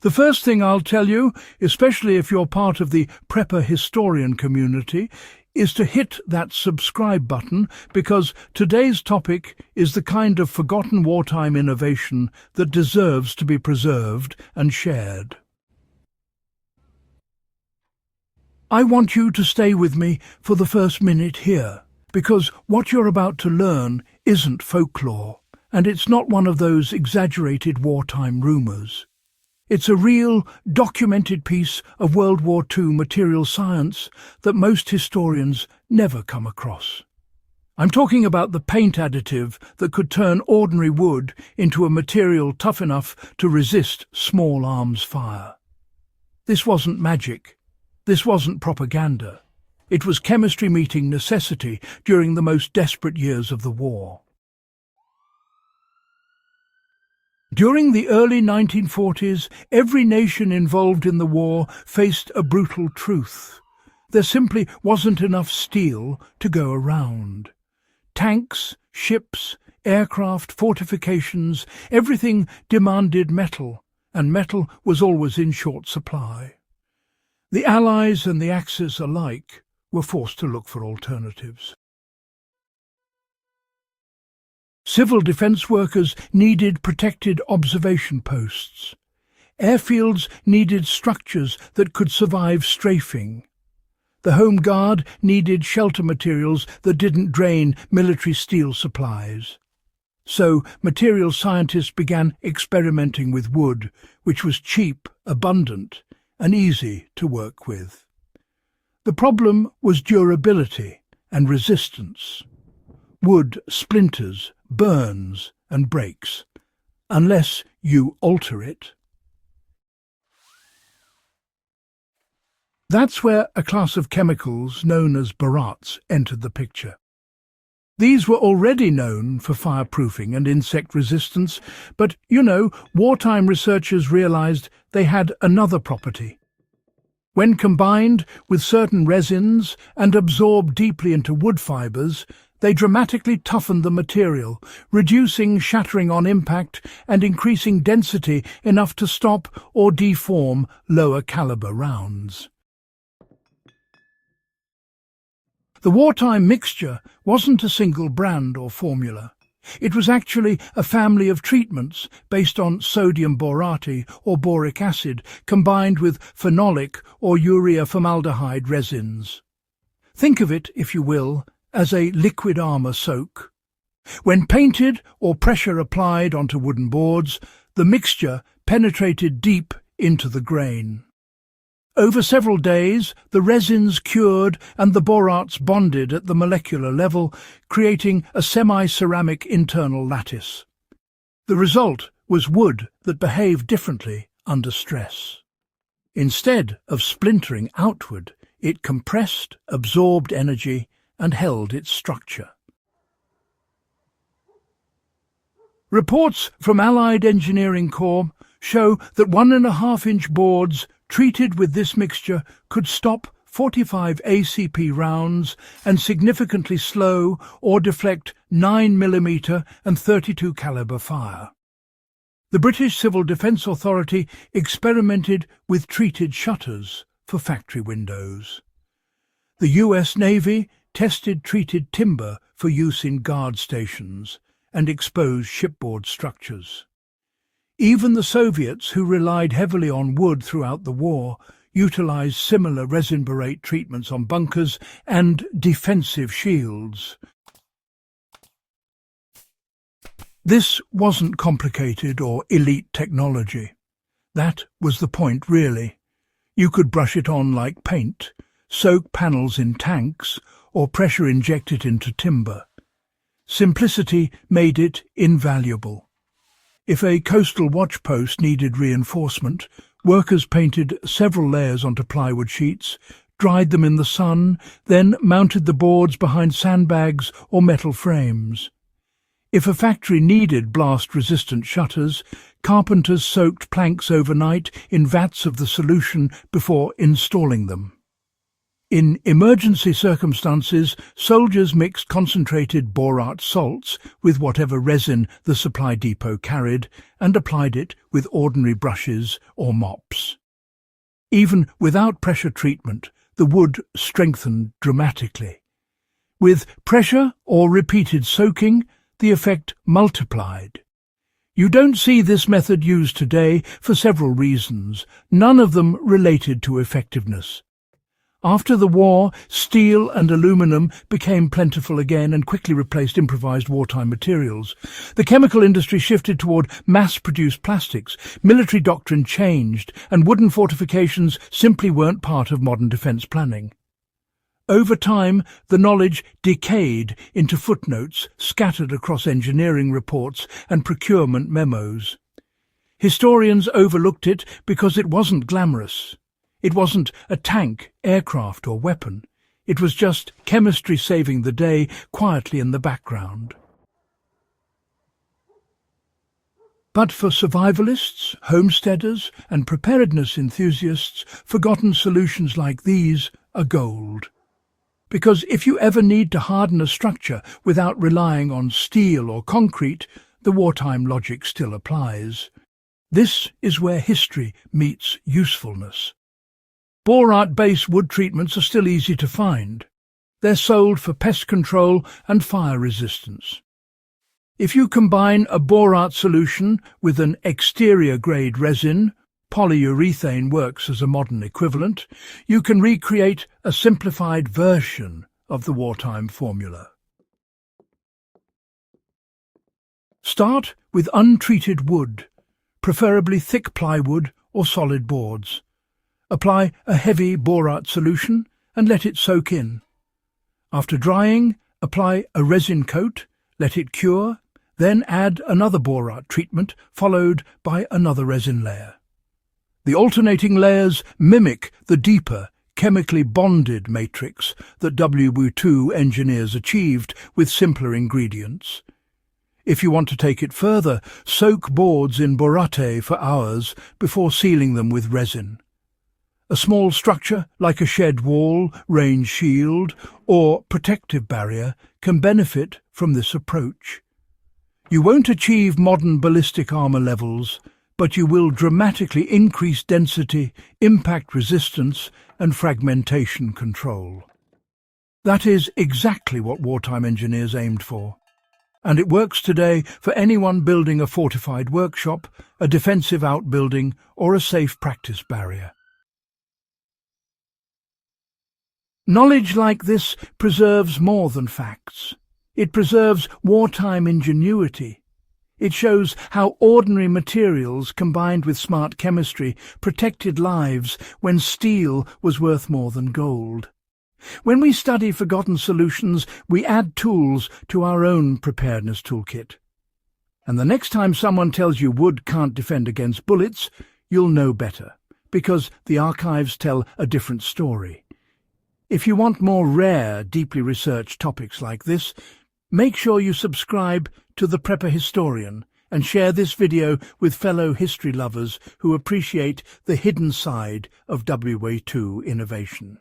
The first thing I'll tell you, especially if you're part of the prepper historian community, is to hit that subscribe button, because today's topic is the kind of forgotten wartime innovation that deserves to be preserved and shared. I want you to stay with me for the first minute here, because what you're about to learn isn't folklore, and it's not one of those exaggerated wartime rumours. It's a real, documented piece of World War II material science that most historians never come across. I'm talking about the paint additive that could turn ordinary wood into a material tough enough to resist small arms fire. This wasn't magic. This wasn't propaganda. It was chemistry meeting necessity during the most desperate years of the war. During the early 1940s, every nation involved in the war faced a brutal truth. There simply wasn't enough steel to go around. Tanks, ships, aircraft, fortifications, everything demanded metal, and metal was always in short supply. The Allies and the Axis alike were forced to look for alternatives. Civil defence workers needed protected observation posts. Airfields needed structures that could survive strafing. The Home Guard needed shelter materials that didn't drain military steel supplies. So material scientists began experimenting with wood, which was cheap, abundant, and easy to work with. The problem was durability and resistance. Wood splinters, burns and breaks, unless you alter it. That's where a class of chemicals known as borates entered the picture. These were already known for fireproofing and insect resistance, but, wartime researchers realized they had another property. When combined with certain resins and absorbed deeply into wood fibers, they dramatically toughened the material, reducing shattering on impact and increasing density enough to stop or deform lower caliber rounds. The wartime mixture wasn't a single brand or formula. It was actually a family of treatments based on sodium borate or boric acid combined with phenolic or urea formaldehyde resins. Think of it, if you will, as a liquid armour soak. When painted or pressure applied onto wooden boards, the mixture penetrated deep into the grain. Over several days, the resins cured and the borates bonded at the molecular level, creating a semi-ceramic internal lattice. The result was wood that behaved differently under stress. Instead of splintering outward, it compressed, absorbed energy, and held its structure. Reports from Allied engineering corps show that 1.5-inch boards treated with this mixture could stop 45 ACP rounds and significantly slow or deflect 9mm and 32 caliber fire. The British Civil Defence Authority experimented with treated shutters for factory windows. The US Navy tested treated timber for use in guard stations and exposed shipboard structures. Even the Soviets, who relied heavily on wood throughout the war, utilized similar resin borate treatments on bunkers and defensive shields. This wasn't complicated or elite technology. That was the point, really. You could brush it on like paint, soak panels in tanks, or pressure inject it into timber. Simplicity made it invaluable. If a coastal watch post needed reinforcement, workers painted several layers onto plywood sheets, dried them in the sun, then mounted the boards behind sandbags or metal frames. If a factory needed blast-resistant shutters, carpenters soaked planks overnight in vats of the solution before installing them. In emergency circumstances, soldiers mixed concentrated borate salts with whatever resin the supply depot carried and applied it with ordinary brushes or mops. Even without pressure treatment, the wood strengthened dramatically. With pressure or repeated soaking, the effect multiplied. You don't see this method used today for several reasons, none of them related to effectiveness. After the war, steel and aluminum became plentiful again and quickly replaced improvised wartime materials. The chemical industry shifted toward mass-produced plastics, military doctrine changed, and wooden fortifications simply weren't part of modern defense planning. Over time, the knowledge decayed into footnotes scattered across engineering reports and procurement memos. Historians overlooked it because it wasn't glamorous. It wasn't a tank, aircraft or weapon. It was just chemistry saving the day quietly in the background. But for survivalists, homesteaders and preparedness enthusiasts, forgotten solutions like these are gold. Because if you ever need to harden a structure without relying on steel or concrete, the wartime logic still applies. This is where history meets usefulness. Borate-based wood treatments are still easy to find. They're sold for pest control and fire resistance. If you combine a borate solution with an exterior-grade resin, polyurethane works as a modern equivalent, you can recreate a simplified version of the wartime formula. Start with untreated wood, preferably thick plywood or solid boards. Apply a heavy borate solution and let it soak in. After drying, apply a resin coat, let it cure, then add another borate treatment followed by another resin layer. The alternating layers mimic the deeper, chemically bonded matrix that WWII engineers achieved with simpler ingredients. If you want to take it further, soak boards in borate for hours before sealing them with resin. A small structure, like a shed wall, range shield, or protective barrier, can benefit from this approach. You won't achieve modern ballistic armor levels, but you will dramatically increase density, impact resistance, and fragmentation control. That is exactly what wartime engineers aimed for. And it works today for anyone building a fortified workshop, a defensive outbuilding, or a safe practice barrier. Knowledge like this preserves more than facts. It preserves wartime ingenuity. It shows how ordinary materials combined with smart chemistry protected lives when steel was worth more than gold. When we study forgotten solutions, we add tools to our own preparedness toolkit. And the next time someone tells you wood can't defend against bullets, you'll know better, because the archives tell a different story. If you want more rare, deeply researched topics like this, make sure you subscribe to The Prepper Historian and share this video with fellow history lovers who appreciate the hidden side of WWII innovation.